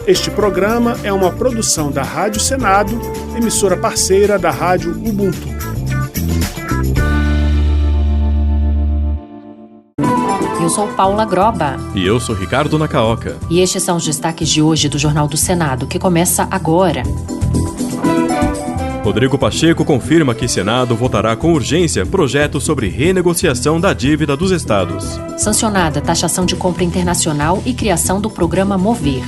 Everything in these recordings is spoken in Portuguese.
Este programa é uma produção da Rádio Senado, emissora parceira da Rádio Ubuntu. Eu sou Paula Groba. E eu sou Ricardo Nacaoca. E estes são os destaques de hoje do Jornal do Senado, que começa agora. Rodrigo Pacheco confirma que Senado votará com urgência projeto sobre renegociação da dívida dos estados. Sancionada taxação de compra internacional e criação do programa Mover.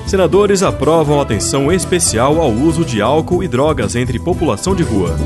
Senadores aprovam atenção especial ao uso de álcool e drogas entre população de rua.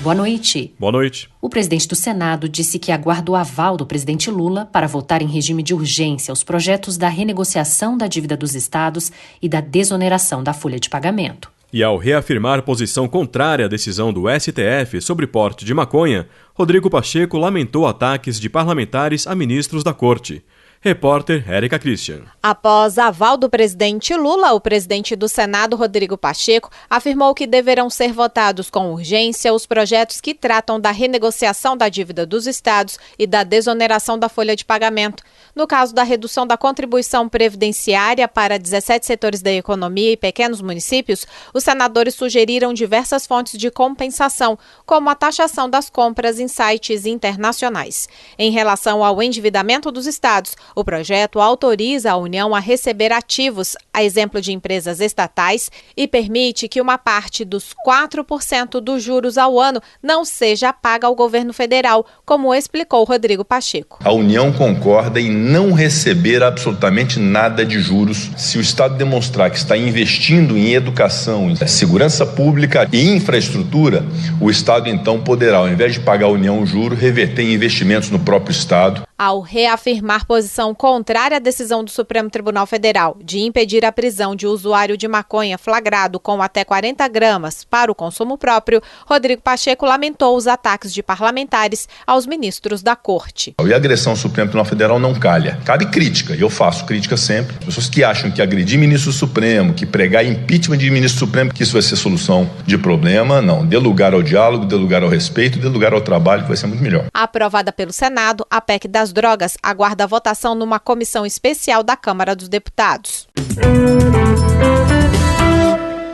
Boa noite. Boa noite. O presidente do Senado disse que aguarda o aval do presidente Lula para votar em regime de urgência os projetos da renegociação da dívida dos estados e da desoneração da folha de pagamento. E ao reafirmar posição contrária à decisão do STF sobre porte de maconha, Rodrigo Pacheco lamentou ataques de parlamentares a ministros da Corte. Repórter Érica Christian. Após aval do presidente Lula, o presidente do Senado, Rodrigo Pacheco, afirmou que deverão ser votados com urgência os projetos que tratam da renegociação da dívida dos estados e da desoneração da folha de pagamento. No caso da redução da contribuição previdenciária para 17 setores da economia e pequenos municípios, os senadores sugeriram diversas fontes de compensação, como a taxação das compras em sites internacionais. Em relação ao endividamento dos estados, o projeto autoriza a União a receber ativos, a exemplo de empresas estatais, e permite que uma parte dos 4% dos juros ao ano não seja paga ao governo federal, como explicou Rodrigo Pacheco. A União concorda em não receber absolutamente nada de juros se o Estado demonstrar que está investindo em educação, em segurança pública e infraestrutura. O Estado então poderá, ao invés de pagar a União juro, reverter em investimentos no próprio Estado. Ao reafirmar posição contrária à decisão do Supremo Tribunal Federal de impedir a prisão de usuário de maconha flagrado com até 40 gramas para o consumo próprio, Rodrigo Pacheco lamentou os ataques de parlamentares aos ministros da Corte. E a agressão ao Supremo Tribunal Federal não calha. Cabe crítica, e eu faço crítica sempre. As pessoas que acham que agredir ministro do Supremo, que pregar impeachment de ministro do Supremo, que isso vai ser solução de problema, não. Dê lugar ao diálogo, dê lugar ao respeito, dê lugar ao trabalho, que vai ser muito melhor. Aprovada pelo Senado, a PEC das drogas aguarda a votação numa comissão especial da Câmara dos Deputados.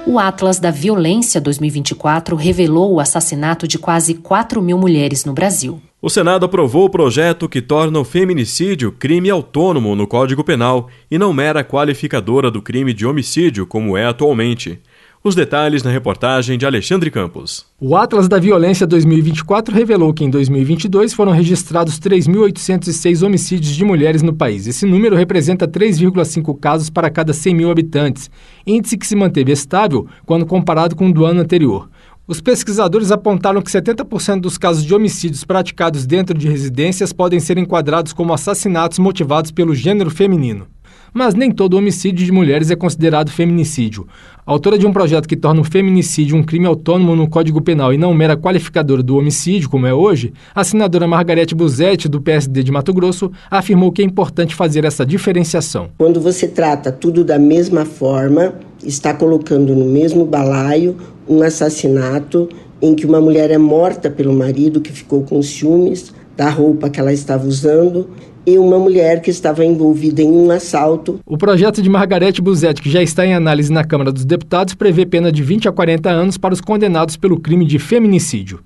O Atlas da Violência 2024 revelou o assassinato de quase 4 mil mulheres no Brasil. O Senado aprovou o projeto que torna o feminicídio crime autônomo no Código Penal e não mera qualificadora do crime de homicídio, como é atualmente. Os detalhes na reportagem de Alexandre Campos. O Atlas da Violência 2024 revelou que em 2022 foram registrados 3.806 homicídios de mulheres no país. Esse número representa 3,5 casos para cada 100 mil habitantes, índice que se manteve estável quando comparado com o do ano anterior. Os pesquisadores apontaram que 70% dos casos de homicídios praticados dentro de residências podem ser enquadrados como assassinatos motivados pelo gênero feminino. Mas nem todo homicídio de mulheres é considerado feminicídio. Autora de um projeto que torna o feminicídio um crime autônomo no Código Penal e não mera qualificadora do homicídio, como é hoje, a senadora Margarete Busetti, do PSD de Mato Grosso, afirmou que é importante fazer essa diferenciação. Quando você trata tudo da mesma forma, está colocando no mesmo balaio um assassinato em que uma mulher é morta pelo marido que ficou com ciúmes da roupa que ela estava usando, e uma mulher que estava envolvida em um assalto. O projeto de Margarete Busetti, que já está em análise na Câmara dos Deputados, prevê pena de 20 a 40 anos para os condenados pelo crime de feminicídio.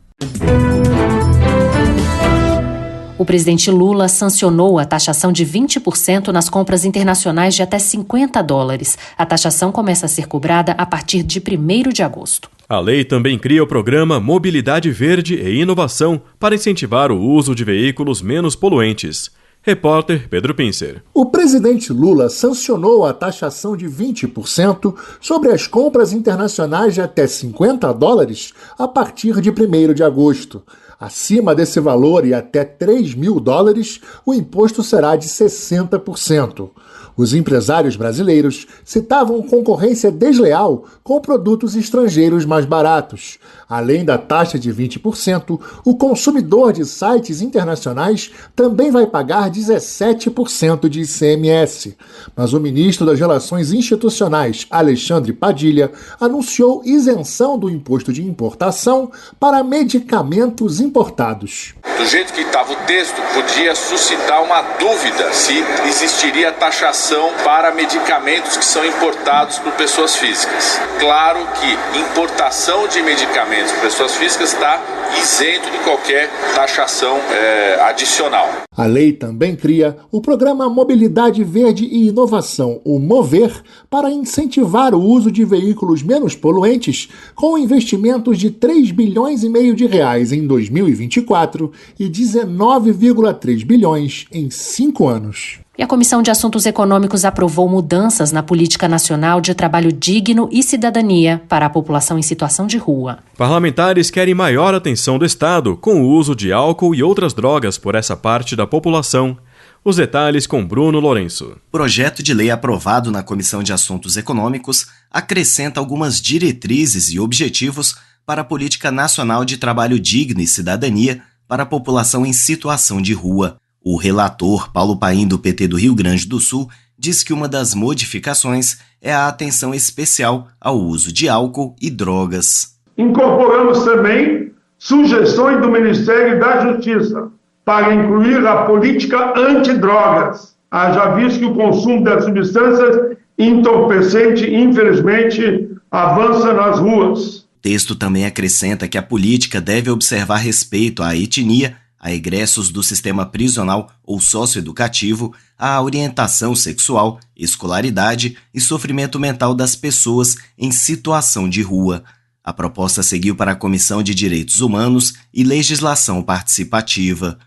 O presidente Lula sancionou a taxação de 20% nas compras internacionais de até $50. A taxação começa a ser cobrada a partir de 1º de agosto. A lei também cria o programa Mobilidade Verde e Inovação para incentivar o uso de veículos menos poluentes. Repórter Pedro Pincer. O presidente Lula sancionou a taxação de 20% sobre as compras internacionais de até $50 a partir de 1º de agosto. Acima desse valor e até $3.000, o imposto será de 60%. Os empresários brasileiros citavam concorrência desleal com produtos estrangeiros mais baratos. Além da taxa de 20%, o consumidor de sites internacionais também vai pagar 17% de ICMS. Mas o ministro das Relações Institucionais, Alexandre Padilha, anunciou isenção do imposto de importação para medicamentos importados. Do jeito que estava o texto, podia suscitar uma dúvida se existiria taxação para medicamentos que são importados por pessoas físicas. Claro que importação de medicamentos por pessoas físicas está isento de qualquer taxação adicional. A lei também cria o Programa Mobilidade Verde e Inovação, o MOVER, para incentivar o uso de veículos menos poluentes, com investimentos de 3,5 bilhões de reais em 2024 e 19,3 bilhões em 5 anos. E a Comissão de Assuntos Econômicos aprovou mudanças na Política Nacional de Trabalho Digno e Cidadania para a população em situação de rua. Parlamentares querem maior atenção do Estado com o uso de álcool e outras drogas por essa parte da população. Os detalhes com Bruno Lourenço. O projeto de lei aprovado na Comissão de Assuntos Econômicos acrescenta algumas diretrizes e objetivos para a Política Nacional de Trabalho Digno e Cidadania para a população em situação de rua. O relator Paulo Paim, do PT do Rio Grande do Sul, diz que uma das modificações é a atenção especial ao uso de álcool e drogas. Incorporamos também sugestões do Ministério da Justiça para incluir a política antidrogas, haja visto que o consumo das substâncias entorpecentes, infelizmente, avança nas ruas. O texto também acrescenta que a política deve observar respeito à etnia, a egressos do sistema prisional ou socioeducativo, à orientação sexual, escolaridade e sofrimento mental das pessoas em situação de rua. A proposta seguiu para a Comissão de Direitos Humanos e Legislação Participativa.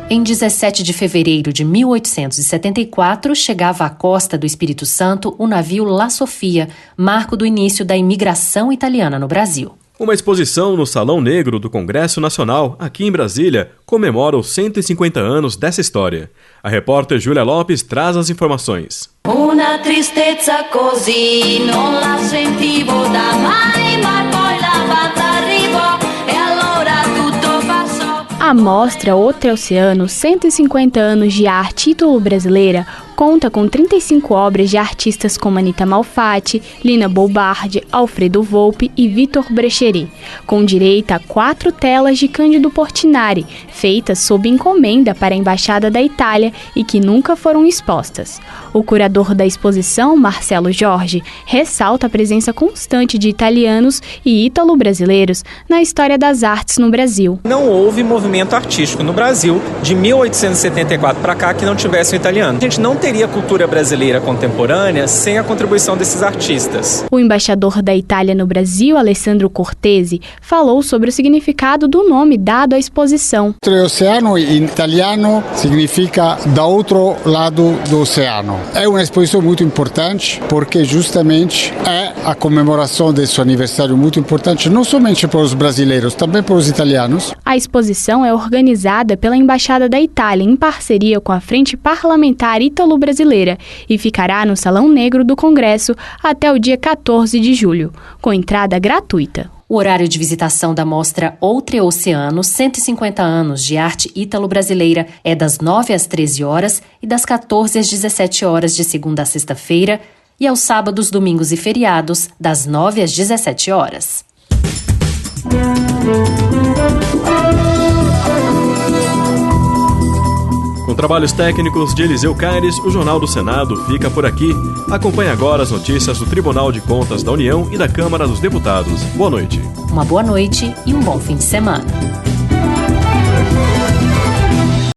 Em 17 de fevereiro de 1874, chegava à costa do Espírito Santo o navio La Sofia, marco do início da imigração italiana no Brasil. Uma exposição no Salão Negro do Congresso Nacional, aqui em Brasília, comemora os 150 anos dessa história. A repórter Júlia Lopes traz as informações. Una tristezza così non la sentivo da mai, ma poi la banda arrivò e allora tutto passò. A mostra Outro Oceano, 150 anos de arte ítalo-brasileira, conta com 35 obras de artistas como Anita Malfatti, Lina Bobardi, Alfredo Volpi e Vitor Brecheri, com direito a 4 telas de Cândido Portinari, feitas sob encomenda para a Embaixada da Itália e que nunca foram expostas. O curador da exposição, Marcelo Jorge, ressalta a presença constante de italianos e ítalo-brasileiros na história das artes no Brasil. Não houve movimento artístico no Brasil de 1874 para cá que não tivesse um italiano. A gente não teria cultura brasileira contemporânea sem a contribuição desses artistas. O embaixador da Itália no Brasil, Alessandro Cortesi, falou sobre o significado do nome dado à exposição. Oceano em italiano significa da outro lado do oceano. É uma exposição muito importante porque justamente é a comemoração desse aniversário muito importante, não somente para os brasileiros, também para os italianos. A exposição é organizada pela Embaixada da Itália em parceria com a Frente Parlamentar Ítalo-Brasileira e ficará no Salão Negro do Congresso até o dia 14 de julho, com entrada gratuita. O horário de visitação da mostra Outro Oceano, 150 anos de arte ítalo-brasileira, é das 9 às 13 horas e das 14 às 17 horas de segunda a sexta-feira e aos sábados, domingos e feriados, das 9 às 17 horas. Com trabalhos técnicos de Eliseu Caires, o Jornal do Senado fica por aqui. Acompanhe agora as notícias do Tribunal de Contas da União e da Câmara dos Deputados. Boa noite. Uma boa noite e um bom fim de semana.